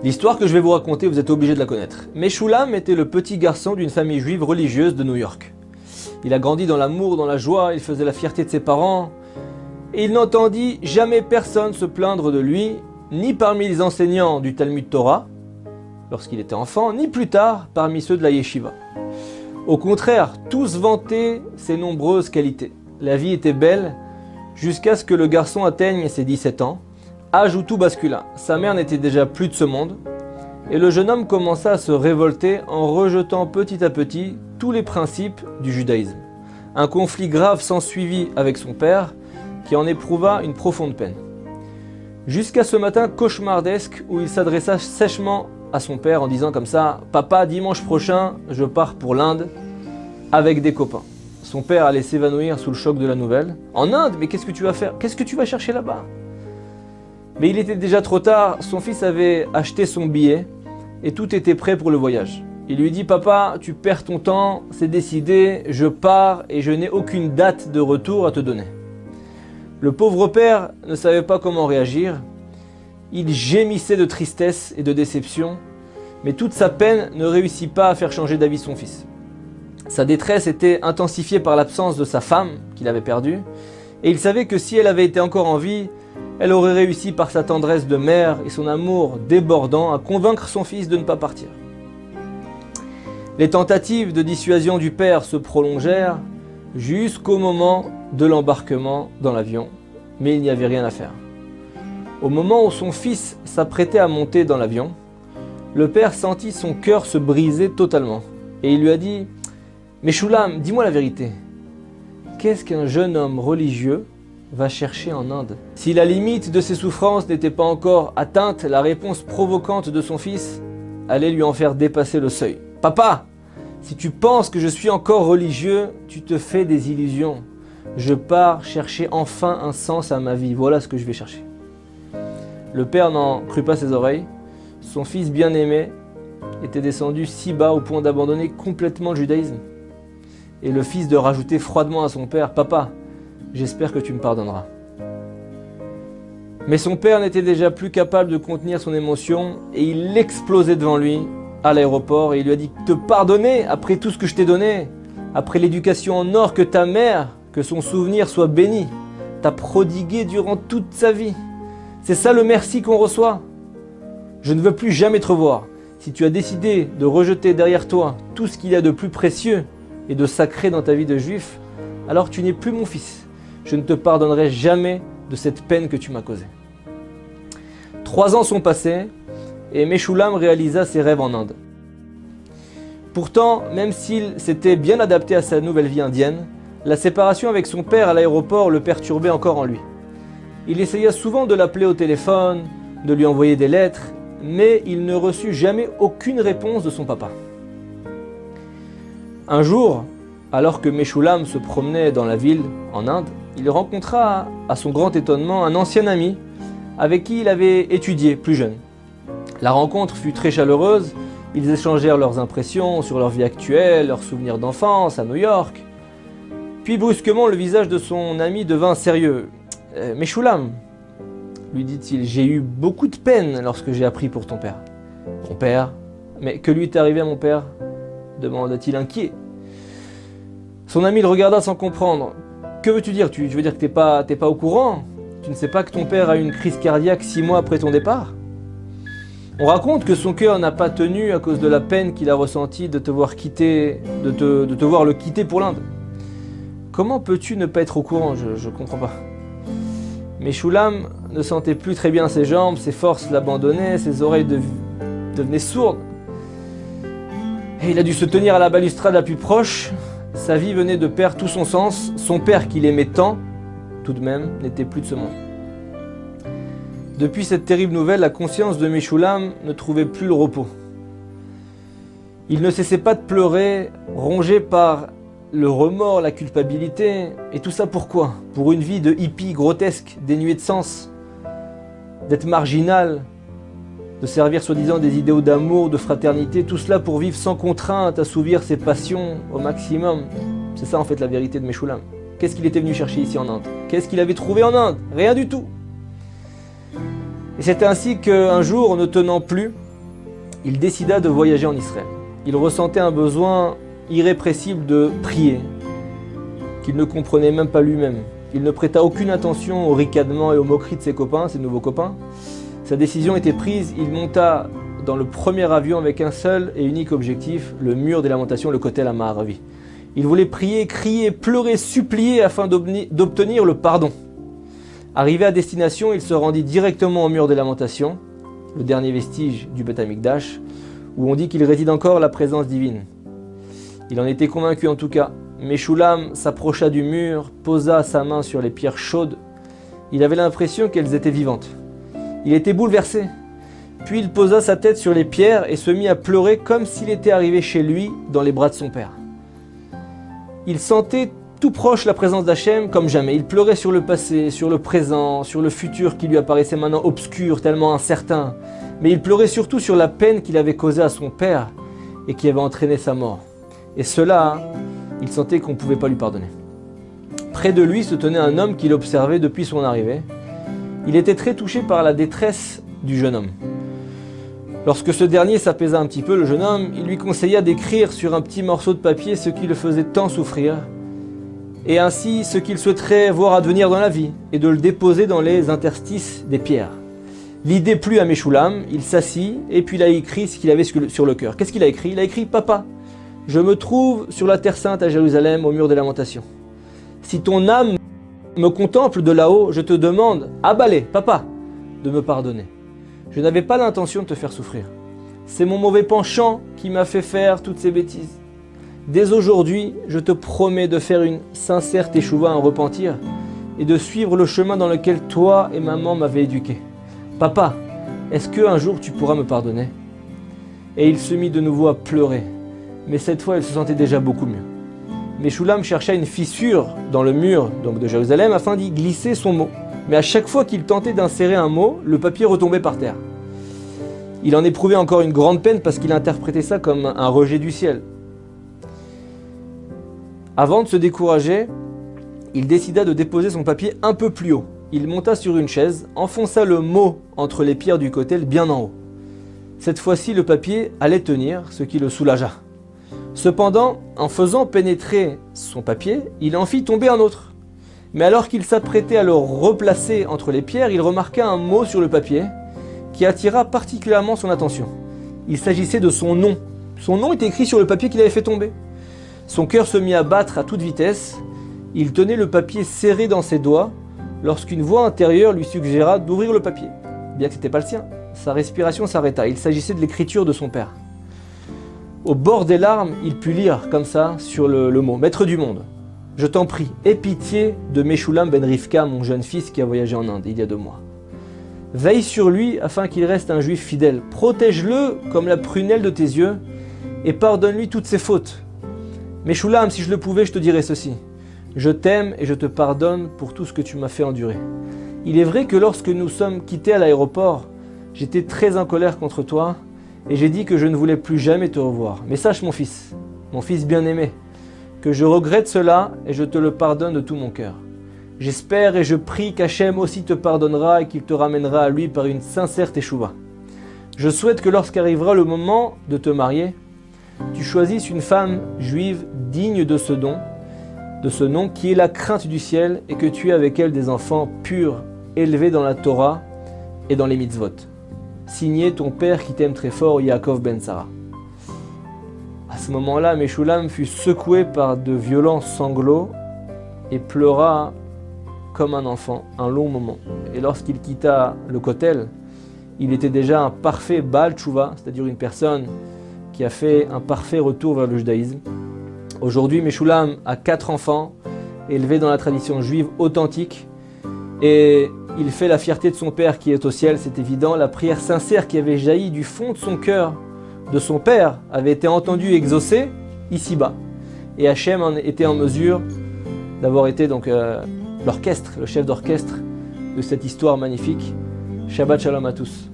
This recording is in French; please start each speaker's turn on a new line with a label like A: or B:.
A: L'histoire que je vais vous raconter, vous êtes obligé de la connaître. Meshulam était le petit garçon d'une famille juive religieuse de New York. Il a grandi dans l'amour, dans la joie, il faisait la fierté de ses parents. Et il n'entendit jamais personne se plaindre de lui, ni parmi les enseignants du Talmud Torah, lorsqu'il était enfant, ni plus tard parmi ceux de la yeshiva. Au contraire, tous vantaient ses nombreuses qualités. La vie était belle, jusqu'à ce que le garçon atteigne ses 17 ans, âge où tout bascula. Sa mère n'était déjà plus de ce monde, et le jeune homme commença à se révolter en rejetant petit à petit tous les principes du judaïsme. Un conflit grave s'ensuivit avec son père, qui en éprouva une profonde peine. Jusqu'à ce matin cauchemardesque où il s'adressa sèchement à son père en disant comme ça « Papa, dimanche prochain, je pars pour l'Inde avec des copains ». Son père allait s'évanouir sous le choc de la nouvelle. « En Inde? Mais qu'est-ce que tu vas faire? Qu'est-ce que tu vas chercher là-bas » Mais il était déjà trop tard, son fils avait acheté son billet et tout était prêt pour le voyage. Il lui dit « Papa, tu perds ton temps, c'est décidé, je pars et je n'ai aucune date de retour à te donner. » Le pauvre père ne savait pas comment réagir. Il gémissait de tristesse et de déception, mais toute sa peine ne réussit pas à faire changer d'avis son fils. Sa détresse était intensifiée par l'absence de sa femme, qu'il avait perdue, et il savait que si elle avait été encore en vie, elle aurait réussi par sa tendresse de mère et son amour débordant à convaincre son fils de ne pas partir. Les tentatives de dissuasion du père se prolongèrent jusqu'au moment de l'embarquement dans l'avion, mais il n'y avait rien à faire. Au moment où son fils s'apprêtait à monter dans l'avion, le père sentit son cœur se briser totalement. Et il lui a dit « Meshulam, dis-moi la vérité. Qu'est-ce qu'un jeune homme religieux va chercher en Inde ?» Si la limite de ses souffrances n'était pas encore atteinte, la réponse provocante de son fils allait lui en faire dépasser le seuil. « Papa, si tu penses que je suis encore religieux, tu te fais des illusions. Je pars chercher enfin un sens à ma vie. Voilà ce que je vais chercher. » Le père n'en crut pas ses oreilles. Son fils bien-aimé était descendu si bas au point d'abandonner complètement le judaïsme. Et le fils de rajouter froidement à son père « Papa, j'espère que tu me pardonneras. » Mais son père n'était déjà plus capable de contenir son émotion et il explosait devant lui à l'aéroport et il lui a dit « Te pardonner après tout ce que je t'ai donné, après l'éducation en or que ta mère, que son souvenir soit béni, t'a prodigué durant toute sa vie. C'est ça le merci qu'on reçoit. Je ne veux plus jamais te revoir. Si tu as décidé de rejeter derrière toi tout ce qu'il y a de plus précieux et de sacré dans ta vie de juif, alors tu n'es plus mon fils. Je ne te pardonnerai jamais de cette peine que tu m'as causée. » 3 ans sont passés et Meshulam réalisa ses rêves en Inde. Pourtant, même s'il s'était bien adapté à sa nouvelle vie indienne, la séparation avec son père à l'aéroport le perturbait encore en lui. Il essaya souvent de l'appeler au téléphone, de lui envoyer des lettres, mais il ne reçut jamais aucune réponse de son papa. Un jour, alors que Meshulam se promenait dans la ville, en Inde, il rencontra, à son grand étonnement, un ancien ami avec qui il avait étudié plus jeune. La rencontre fut très chaleureuse, ils échangèrent leurs impressions sur leur vie actuelle, leurs souvenirs d'enfance à New York. Puis brusquement, le visage de son ami devint sérieux. « Meshulam, lui dit-il, j'ai eu beaucoup de peine lorsque j'ai appris pour ton père. »« Mon père? Mais que lui est arrivé à mon père ?» demanda-t-il inquiet. Son ami le regarda sans comprendre. « Que veux-tu dire? Tu veux dire que t'es pas au courant? Tu ne sais pas que ton père a eu une crise cardiaque 6 mois après ton départ ?» On raconte que son cœur n'a pas tenu à cause de la peine qu'il a ressentie de te voir quitter, de te voir le quitter pour l'Inde. Comment peux-tu ne pas être au courant? Je comprends pas. Meshulam ne sentait plus très bien ses jambes, ses forces l'abandonnaient, ses oreilles devenaient sourdes. Et il a dû se tenir à la balustrade la plus proche. Sa vie venait de perdre tout son sens. Son père qu'il aimait tant, tout de même, n'était plus de ce monde. Depuis cette terrible nouvelle, la conscience de Meshulam ne trouvait plus le repos. Il ne cessait pas de pleurer, rongé par le remords, la culpabilité, et tout ça pourquoi? Pour une vie de hippie grotesque, dénuée de sens, d'être marginal, de servir soi-disant des idéaux d'amour, de fraternité, tout cela pour vivre sans contrainte, assouvir ses passions au maximum. C'est ça en fait la vérité de Meshulam. Qu'est-ce qu'il était venu chercher ici en Inde? Qu'est-ce qu'il avait trouvé en Inde? Rien du tout. Et c'est ainsi qu'un jour, ne tenant plus, il décida de voyager en Israël. Il ressentait un besoin irrépressible de prier, qu'il ne comprenait même pas lui-même. Il ne prêta aucune attention aux ricanements et aux moqueries de ses copains, ses nouveaux copains. Sa décision était prise, il monta dans le premier avion avec un seul et unique objectif, le mur des lamentations, le Kotel HaMaaravi. Il voulait prier, crier, pleurer, supplier afin d'obtenir le pardon. Arrivé à destination, il se rendit directement au mur des lamentations, le dernier vestige du Beth Amikdash, où on dit qu'il réside encore la présence divine. Il en était convaincu en tout cas. Meshulam s'approcha du mur, posa sa main sur les pierres chaudes. Il avait l'impression qu'elles étaient vivantes. Il était bouleversé. Puis il posa sa tête sur les pierres et se mit à pleurer comme s'il était arrivé chez lui dans les bras de son père. Il sentait tout proche la présence d'Hachem comme jamais. Il pleurait sur le passé, sur le présent, sur le futur qui lui apparaissait maintenant obscur, tellement incertain. Mais il pleurait surtout sur la peine qu'il avait causée à son père et qui avait entraîné sa mort. Et cela, il sentait qu'on ne pouvait pas lui pardonner. Près de lui se tenait un homme qu'il observait depuis son arrivée. Il était très touché par la détresse du jeune homme. Lorsque ce dernier s'apaisa un petit peu, le jeune homme, il lui conseilla d'écrire sur un petit morceau de papier ce qui le faisait tant souffrir, et ainsi ce qu'il souhaiterait voir advenir dans la vie, et de le déposer dans les interstices des pierres. L'idée plut à Meshulam, il s'assit, et puis il a écrit ce qu'il avait sur le cœur. Qu'est-ce qu'il a écrit? Il a écrit « Papa, je me trouve sur la terre sainte à Jérusalem, au mur des lamentations. Si ton âme me contemple de là-haut, je te demande, Abalé, papa, de me pardonner. Je n'avais pas l'intention de te faire souffrir. C'est mon mauvais penchant qui m'a fait faire toutes ces bêtises. Dès aujourd'hui, je te promets de faire une sincère teshuva, un repentir, et de suivre le chemin dans lequel toi et maman m'avaient éduqué. Papa, est-ce qu'un jour tu pourras me pardonner ?» Et il se mit de nouveau à pleurer, mais cette fois il se sentait déjà beaucoup mieux. Meshulam chercha une fissure dans le mur donc de Jérusalem afin d'y glisser son mot. Mais à chaque fois qu'il tentait d'insérer un mot, le papier retombait par terre. Il en éprouvait encore une grande peine parce qu'il interprétait ça comme un rejet du ciel. Avant de se décourager, il décida de déposer son papier un peu plus haut. Il monta sur une chaise, enfonça le mot entre les pierres du Kotel bien en haut. Cette fois-ci, le papier allait tenir, ce qui le soulagea. Cependant, en faisant pénétrer son papier, il en fit tomber un autre. Mais alors qu'il s'apprêtait à le replacer entre les pierres, il remarqua un mot sur le papier qui attira particulièrement son attention. Il s'agissait de son nom. Son nom était écrit sur le papier qu'il avait fait tomber. Son cœur se mit à battre à toute vitesse. Il tenait le papier serré dans ses doigts lorsqu'une voix intérieure lui suggéra d'ouvrir le papier. Bien que ce n'était pas le sien, sa respiration s'arrêta. Il s'agissait de l'écriture de son père. Au bord des larmes, il put lire comme ça sur le mot « Maître du monde ». Je t'en prie, aie pitié de Meshulam ben Rivka, mon jeune fils qui a voyagé en Inde il y a 2 mois. Veille sur lui afin qu'il reste un juif fidèle. Protège-le comme la prunelle de tes yeux et pardonne-lui toutes ses fautes. Meshulam, si je le pouvais, je te dirais ceci. Je t'aime et je te pardonne pour tout ce que tu m'as fait endurer. Il est vrai que lorsque nous sommes quittés à l'aéroport, j'étais très en colère contre toi et j'ai dit que je ne voulais plus jamais te revoir. Mais sache mon fils bien-aimé, que je regrette cela et je te le pardonne de tout mon cœur. J'espère et je prie qu'Hachem aussi te pardonnera et qu'il te ramènera à lui par une sincère teshuva. Je souhaite que lorsqu'arrivera le moment de te marier, tu choisisses une femme juive digne de ce nom qui est la crainte du ciel et que tu aies avec elle des enfants purs, élevés dans la Torah et dans les mitzvot. Signé ton père qui t'aime très fort, Yaakov ben Sarah. À ce moment-là, Meshulam fut secoué par de violents sanglots et pleura comme un enfant un long moment. Et lorsqu'il quitta le Kotel, il était déjà un parfait Baal Tshuva, c'est-à-dire une personne qui a fait un parfait retour vers le judaïsme. Aujourd'hui, Meshulam a 4 enfants, élevés dans la tradition juive authentique, et il fait la fierté de son père qui est au ciel, c'est évident. La prière sincère qui avait jailli du fond de son cœur de son père avait été entendue et exaucée ici-bas. Et Hachem était en mesure d'avoir été donc l'orchestre, le chef d'orchestre de cette histoire magnifique. Shabbat Shalom à tous.